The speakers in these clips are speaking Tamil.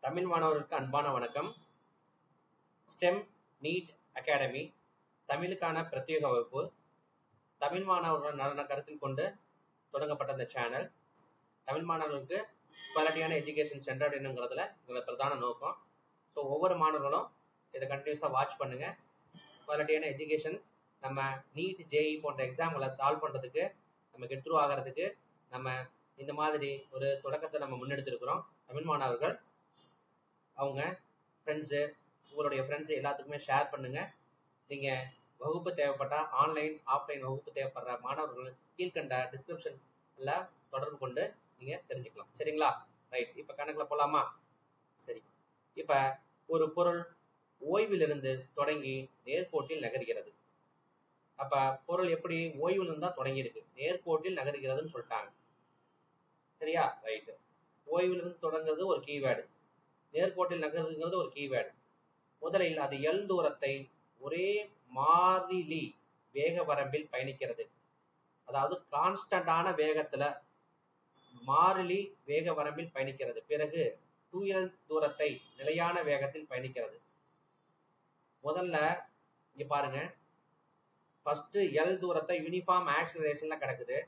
தமிழ் மாணவர்களுக்கு அன்பான வணக்கம். ஸ்டெம் நீட் அகாடமி தமிழுக்கான பிரத்யேக வகுப்பு. தமிழ் மாணவர்கள் நலனை கருத்தில் கொண்டு தொடங்கப்பட்ட இந்த சேனல் தமிழ் மாணவர்களுக்கு குவாலிட்டியான எஜுகேஷன் சென்றடையணுங்கிறதுல எங்களோட பிரதான நோக்கம். ஸோ ஒவ்வொரு மாணவர்களும் இதை கண்டினியூஸாக வாட்ச் பண்ணுங்க. குவாலிட்டியான எஜுகேஷன் நம்ம நீட் ஜேஇ போன்ற எக்ஸாம்களை சால்வ் பண்ணுறதுக்கு, நம்ம கெட் த்ரூ ஆகிறதுக்கு நம்ம இந்த மாதிரி ஒரு தொடக்கத்தை நம்ம முன்னெடுத்திருக்கிறோம். தமிழ் மாணவர்கள் அவங்க ஃப்ரெண்ட்ஸு, உங்களுடைய ஃப்ரெண்ட்ஸு எல்லாத்துக்குமே ஷேர் பண்ணுங்க. நீங்கள் வகுப்பு தேவைப்பட்டால் ஆன்லைன் ஆஃப்லைன் வகுப்பு தேவைப்படுற மாணவர்கள் கீழ்கண்ட டிஸ்கிரிப்ஷனில் தொடர்பு கொண்டு நீங்கள் தெரிஞ்சுக்கலாம். சரிங்களா? ரைட், இப்போ கணக்கில் போகலாமா? சரி, இப்போ ஒரு பொருள் ஓய்விலிருந்து தொடங்கி நேர்கோட்டில் நகர்கிறது. அப்போ பொருள் எப்படி ஓய்விலிருந்து தான் தொடங்கியிருக்கு, நேர்கோட்டில் நகர்கிறதுன்னு சொல்லிட்டாங்க. சரியா? ரைட்டு. ஓய்விலிருந்து தொடங்குறது ஒரு கீவேர்டு, நேர்கோட்டில் நகர்றதுங்கிறது ஒரு கீவேர்டு. முதலில் அது எல் தூரத்தை ஒரே மாறிலி வேக வரம்பில் பயணிக்கிறது. அதாவது கான்ஸ்டன்டான வேகத்துல மாறிலி வேக வரம்பில் பயணிக்கிறது. பிறகு 2l தூரத்தை நிலையான வேகத்தில் பயணிக்கிறது. முதல்ல இங்க பாருங்க, ஃபர்ஸ்ட் எல் தூரத்தை யூனிஃபார்ம் ஆக்சிலரேஷன்ல கிடக்குது.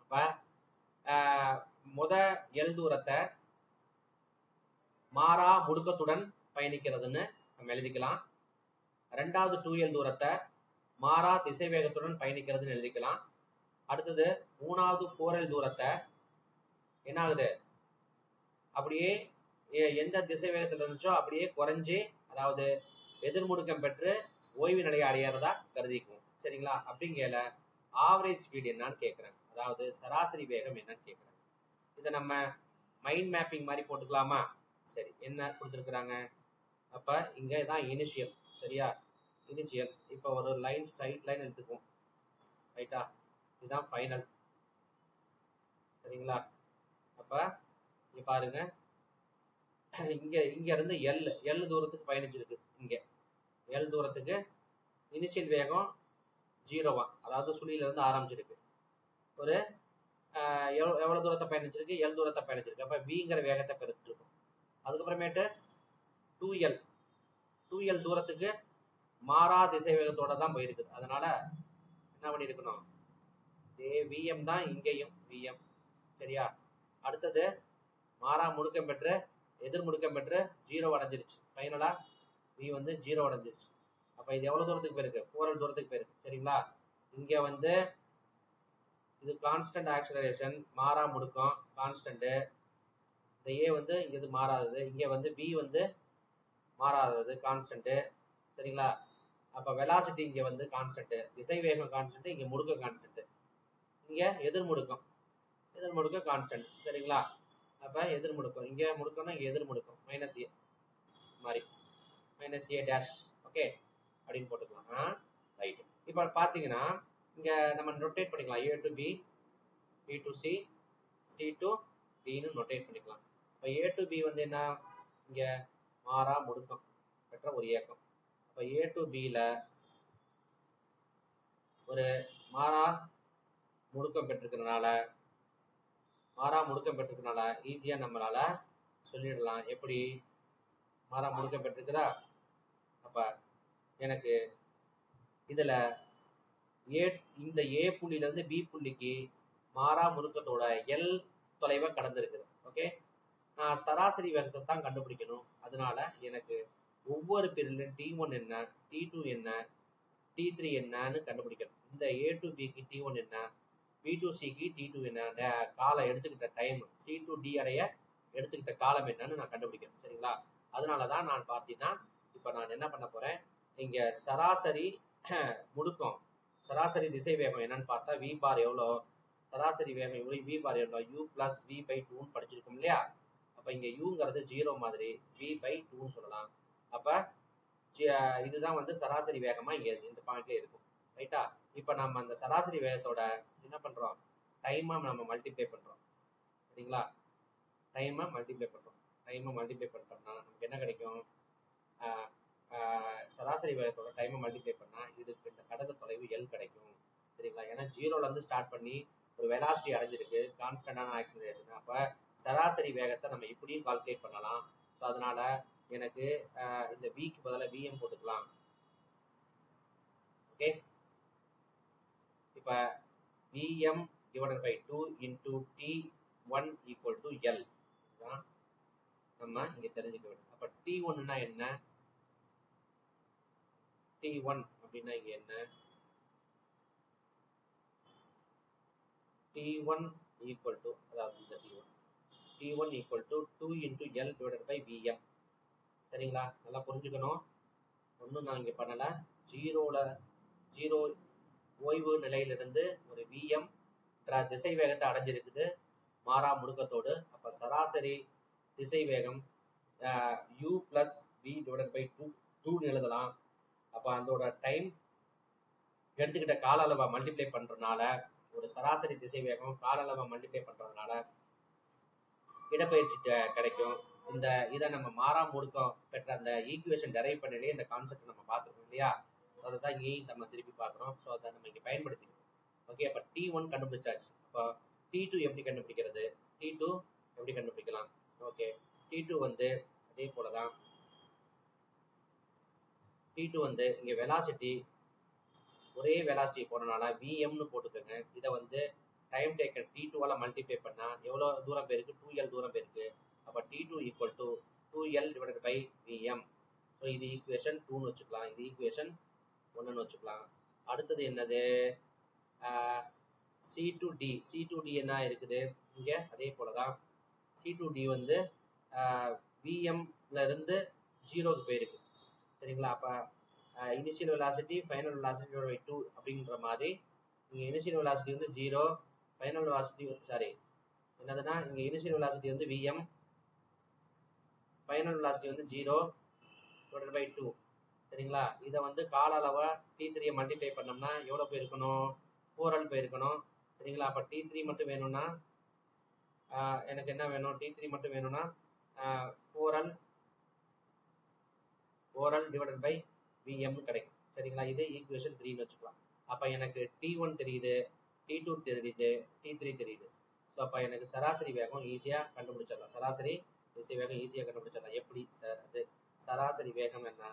அப்ப எல் தூரத்தை மாறா முடுக்கத்துடன் பயணிக்கிறதுன்னு நம்ம எழுதிக்கலாம். ரெண்டாவது 2l தூரத்தை மாறா திசை வேகத்துடன் பயணிக்கிறதுன்னு எழுதிக்கலாம். அடுத்தது மூணாவது 4l தூரத்தை என்ன ஆகுது, அப்படியே எந்த திசை வேகத்துல இருந்துச்சோ அப்படியே குறைஞ்சு, அதாவது எதிர்முடுக்கம் பெற்று ஓய்வு நிலையை அடையிறதா கருதிக்குவோம். சரிங்களா? அப்படிங்கல ஆவரேஜ் ஸ்பீட் என்னன்னு கேட்குறேன், அதாவது சராசரி வேகம் என்னன்னு கேட்குறேன். இதை நம்ம மைண்ட் மேப்பிங் மாதிரி போட்டுக்கலாமா? சரி, என்ன கொடுத்துருக்குறாங்க? அப்ப இங்க தான் இனிஷியல். சரியா? இனிஷியல். இப்போ ஒரு லைன், ஸ்ட்ரைட் லைன் எடுத்துக்குவோம். ரைட்டா? இதுதான் ஃபைனல். சரிங்களா? அப்ப இங்க பாருங்க, இங்க இருந்து எல் தூரத்துக்கு பயணிச்சிருக்கு. இங்க எல் தூரத்துக்கு இனிஷியல் வேகம் 0, அதாவது சுழியில இருந்து ஆரம்பிச்சிருக்கு. ஒரு எவ்வளவு தூரத்தை பயணிச்சிருக்கு? எல் தூரத்தை பயணிச்சிருக்கு. அப்ப விங்கிற வேகத்தை பெருத்திருக்கும். அதுக்கப்புறமேட்டு 2l தூரத்துக்கு மாறா திசை வேகத்தோட தான் போயிருக்குது. அதனால என்ன பண்ணிருக்கணும், விஎம் தான் இங்கேயும் விஎம். சரியா? அடுத்தது மாறா முடுக்கம் பெற்று எதிர் முடுக்கம் பெற்று 0 அடைஞ்சிருச்சு. ஃபைனலா வி வந்து 0 அடைஞ்சிருச்சு. அப்ப இது எவ்வளவு தூரத்துக்கு போயிருக்கு? 4l தூரத்துக்கு போயிருக்கு. சரிங்களா? இங்க வந்து இது கான்ஸ்டன்ட் ஆக்சிலரேஷன், மாறா முடுக்கம் கான்ஸ்டன்ட். இந்த ஏ வந்து இங்க மாறாதது, இங்க வந்து பி வந்து மாறாதது கான்ஸ்டன்ட். சரிங்களா? அப்ப வெலாசிட்டி இங்க வந்து கான்ஸ்டன்ட், திசை வேகம் கான்ஸ்டன்ட், இங்க முடுக்கம் கான்ஸ்டன்ட், இங்க எதிர்முடுக்கம் கான்ஸ்டன்ட். சரிங்களா? அப்ப எதிர்முடுக்கம் இங்க முடுக்கம்னா இங்க எதிர்முடுக்கம் மைனஸ் ஏ மாதிரி, மைனஸ் ஏ டேஷ். ஓகே, அப்படின்னு போட்டுக்கலாம். ரைட். இப்ப பாத்தீங்கன்னா இங்க நம்ம ரொட்டேட் பண்ணிக்கலாம். A to B, B to C, C to டின்னு ரொட்டேட் பண்ணிக்கலாம். இப்போ ஏ டு பி வந்து என்ன, இங்க மாறா முடுக்கம் பெற்ற ஒரு இயக்கம். அப்ப ஏ டு பில ஒரு மாறா முடுக்கம் பெற்றிருக்கிறதுனால ஈஸியா நம்மளால சொல்லிடலாம். எப்படி மாறா முடுக்கம் பெற்றிருக்குதா? அப்ப எனக்கு இதுல இந்த ஏ புள்ளியில இருந்து பி புள்ளிக்கு மாறா முடுக்கத்தோட எல் தொலைவை கடந்திருக்குது. ஓகே, நான் சராசரி வேகத்தை தான் கண்டுபிடிக்கணும். அதனால எனக்கு ஒவ்வொரு பீரியட்லையும் T1 என்ன, T2 என்ன, T3 என்னன்னு கண்டுபிடிக்கணும். இந்த ஏ டு பிக்கு T1 என்ன, பி டு சிக்கு T2 என்ன, காலம் எடுத்துக்கிட்ட டைம், சி டு டி அடைய எடுத்துக்கிட்ட காலம் என்னன்னு நான் கண்டுபிடிக்கணும். சரிங்களா? அதனாலதான் நான் பார்த்தீங்கன்னா இப்ப நான் என்ன பண்ண போறேன், இங்க சராசரி முடுக்கம், சராசரி திசை வேகம் என்னன்னு பார்த்தா வி பார் எவ்வளோ, சராசரி வேகம் எவ்வளோ, வி பார் எவ்வளோ, u பிளஸ் வி பை 2 படிச்சிருக்கோம் இல்லையா? அப்ப இங்க யூங்கிறது 0 மாதிரி வி பை 2 சொல்லலாம். அப்ப இதுதான் வந்து சராசரி வேகமா இங்க இந்த பாயிண்ட்ல இருக்கும். ரைட்டா? இப்ப நம்ம அந்த சராசரி வேகத்தோட என்ன பண்றோம், டைமை நம்ம மல்டிப்ளை பண்றோம். சரிங்களா? டைமை மல்டிப்ளை பண்ணிட்டோம்னா நமக்கு என்ன கிடைக்கும், சராசரி வேகத்தோட டைமை மல்டிப்ளை பண்ணா இதுக்கு இந்த கடந்த தொலைவு எல் கிடைக்கும். சரிங்களா? ஏன்னா 0ல இருந்து ஸ்டார்ட் பண்ணி ஒரு வெலாசிட்டி அடைஞ்சிருக்கு, கான்ஸ்டன்டான ஆக்சிலரேஷன். அப்ப சராசரி வேகத்தை நம்ம இப்படியும் கால்குலேட் பண்ணலாம், ஸோ அதனால எனக்கு இந்த விக்கு பதிலாக விஎம் போட்டுக்கலாம். ஓகே, இப்போ VM divided by 2 into T1 equal to L தான் நம்ம இங்கே தெரிஞ்சுக்க வேண்டும். அப்போ T1னா என்ன, T1 அப்படின்னா இங்கே என்ன, T1 ஈக்குவல் டு, அதாவது இந்த T1 equal to 2 into L divided by VM. சரிங்களா, நல்லா புரிஞ்சுக்கணும். ஒன்றும் நான் இங்கே பண்ணலை. ஜீரோ ஓய்வு நிலையிலிருந்து ஒரு விஎம் திசை வேகத்தை அடைஞ்சிருக்குது மாறா முடுக்கத்தோடு. அப்போ சராசரி திசை வேகம் u plus v divided by 2 எழுதலாம். அப்போ அதோட டைம் எடுத்துக்கிட்ட கால அளவை மல்டிப்ளை பண்றதுனால ஒரு சராசரி திசை வேகம் கால அளவை மல்டிப்ளை பண்றதுனால இடப்பெயர்ச்சி கிடைக்கும். இதை நம்ம மாறா முடுக்கம் பெற்ற அந்த ஈக்குவேஷன் டெரைவ் பண்ணலே இந்த கான்செப்ட் நம்ம பார்த்துருக்கோம் இல்லையா. அதை தான் இங்கேயும் நம்ம திருப்பி பார்க்குறோம். ஸோ அதை நம்ம இங்கே பயன்படுத்திக்கணும். ஓகே, அப்போ T1 கண்டுபிடிச்சாச்சு. அப்போ T2 எப்படி கண்டுபிடிக்கிறது, T2 எப்படி கண்டுபிடிக்கலாம். ஓகே, T2 வந்து அதே போல தான். T2 வந்து இங்கே வெலாசிட்டி ஒரே வெலாசிட்டி போனனால விஎம்னு போட்டுக்கோங்க. இதை வந்து டைம் டேக்கன் T2வால மல்டிப்ளை பண்ணால் எவ்வளோ தூரம் போயிருக்கு, 2L தூரம் போயிருக்கு. அப்போ T2 equal to 2L divided by VM. So இது ஈக்குவேஷன் 2ன்னு வச்சுக்கலாம், இது ஈக்குவேஷன் 1ன்னு வச்சுக்கலாம். அடுத்தது என்னது, C2D என்ன இருக்குது இங்கே அதே போல தான். C2D வந்து விஎம்ல இருந்து 0க்கு போயிருக்கு. சரிங்களா, அப்போ initial velocity final velocity by 2 அப்படின்ற மாதிரி இங்கே இனிஷியல் வெலாசிட்டி வந்து 0, ஃபைனல் வெலாசிட்டி சாரி என்னதுன்னா இங்கே இனிஷியல் வெலாசிட்டி வந்து விஎம், ஃபைனல் வெலாசிட்டி வந்து 0 டிவைடட் பை 2. சரிங்களா, இதை வந்து கால அளவை T3 மல்டிப்ளை பண்ணோம்னா எவ்வளோ போயிருக்கணும், 4L போயிருக்கணும். சரிங்களா, அப்போ T3 மட்டும் வேணும்னா எனக்கு என்ன வேணும், T3 மட்டும் வேணும்னா 4L டிவைடட் பை விஎம் கிடைக்கும். சரிங்களா, இது ஈக்குவேஷன் 3ன்னு வச்சுக்கலாம். அப்போ எனக்கு T1 தெரியுது, T2 தெரியுது, T3 தெரியுது. ஸோ அப்போ எனக்கு சராசரி வேகம் ஈஸியாக கண்டுபிடிச்சிடலாம். சராசரி திசை வேகம் ஈஸியாக கண்டுபிடிச்சிடலாம். எப்படி சார் அது, சராசரி வேகம் என்ன,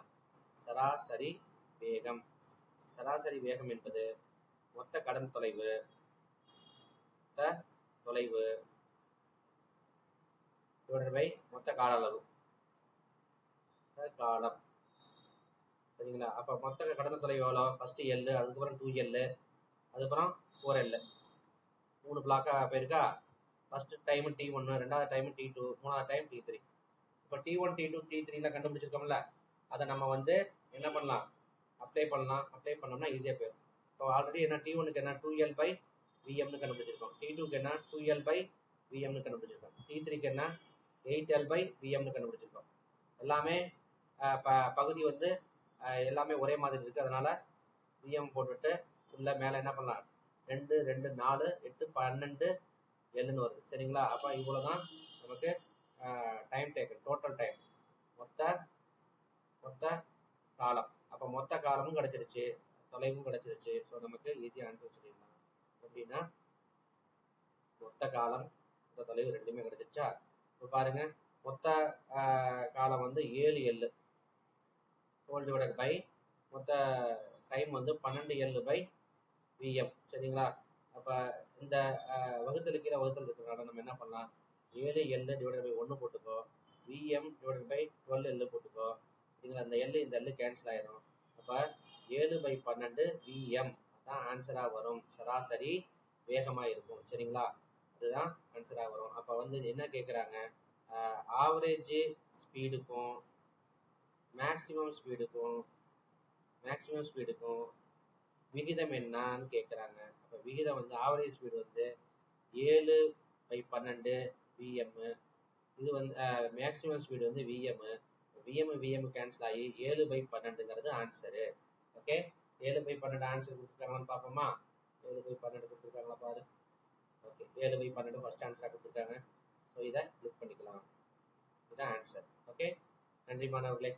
சராசரி வேகம் என்பது மொத்த கடந்த தொலைவு டிவைடட் பை மொத்த கால அளவு காலம். சரிங்களா, அப்போ மொத்த கடந்த தொலைவு எவ்வளோ, ஃபர்ஸ்ட் எல், அதுக்கப்புறம் 2L, அதுக்கப்புறம் 4L, 3 பிளாக்காக போயிருக்கா. ஃபர்ஸ்ட் டைம் T1, ரெண்டாவது டைம் T2, மூணாவது டைம் T3. இப்போ T1, T2, T3 கண்டுபிடிச்சிருக்கோம்ல, அதை நம்ம வந்து என்ன பண்ணலாம், அப்ளை பண்ணோம்னா ஈஸியாக போயிடும். இப்போ ஆல்ரெடி என்ன T1க்கு என்ன 2L பை விஎம்னு கண்டுபிடிச்சிருக்கோம், T2க்கு என்ன 2L பை விஎம்னு கண்டுபிடிச்சிருக்கோம், T3க்கு என்ன 8L பை விஎம்னு கண்டுபிடிச்சிருக்கோம். எல்லாமே பகுதி வந்து எல்லாமே ஒரே மாதிரி இருக்குது. அதனால விஎம் போட்டுட்டு உள்ள மேலே என்ன பண்ணலாம், 2, 2, 4, 8, 12 Lன்னு வருது. சரிங்களா, அப்போ இவ்வளோ தான் நமக்கு டைம் டேக்கன், டோட்டல் டைம், மொத்த காலம். அப்போ மொத்த காலமும் கிடைச்சிருச்சு, தொலைவும் கிடைச்சிருச்சு. ஸோ நமக்கு ஈஸியாக ஆன்சர் சொல்லிடலாம். எப்படின்னா மொத்த காலம் மொத்த தொலைவு ரெண்டுமே கிடைச்சிருச்சா. இப்போ பாருங்க, மொத்த காலம் வந்து 7L ஹோல் டிவைடட் பை மொத்த டைம் வந்து 12L பை விஎம். சரிங்களா, அப்போ இந்த வகுத்தல் கீழே வகுத்தல் இருக்கிறனால நம்ம என்ன பண்ணலாம், 7L டிவைடட் பை 1 போட்டுக்கோ, விஎம் டிவைடட் பை 12L போட்டுக்கோ. சரிங்களா, இந்த L கேன்சல் ஆயிடும். அப்போ 7/12 விஎம் தான் ஆன்சராக வரும், சராசரி வேகமாக இருக்கும். சரிங்களா, அதுதான் ஆன்சராக வரும். அப்போ வந்து என்ன கேட்குறாங்க, ஆவரேஜ் ஸ்பீடுக்கும் மேக்ஸிமம் ஸ்பீடுக்கும் விகிதம் என்னன்னு கேட்குறாங்க. அப்போ விகிதம் வந்து ஆவரேஜ் ஸ்பீடு வந்து 7/12 விஎம், இது வந்து மேக்ஸிமம் ஸ்பீடு வந்து விஎம் கேன்சல் ஆகி 7/12ங்கிறது ஆன்சரு. ஓகே, 7/12 ஆன்சர் கொடுத்துருக்காங்களான்னு பார்ப்போமா. 7/12 கொடுத்துருக்காங்களா பாரு. ஓகே, 7/12 ஃபர்ஸ்ட் ஆன்சராக கொடுத்துருக்காங்க. ஸோ இதை கிளிக் பண்ணிக்கலாம், இதுதான் ஆன்சர். ஓகே, நன்றி மாணவர்களே.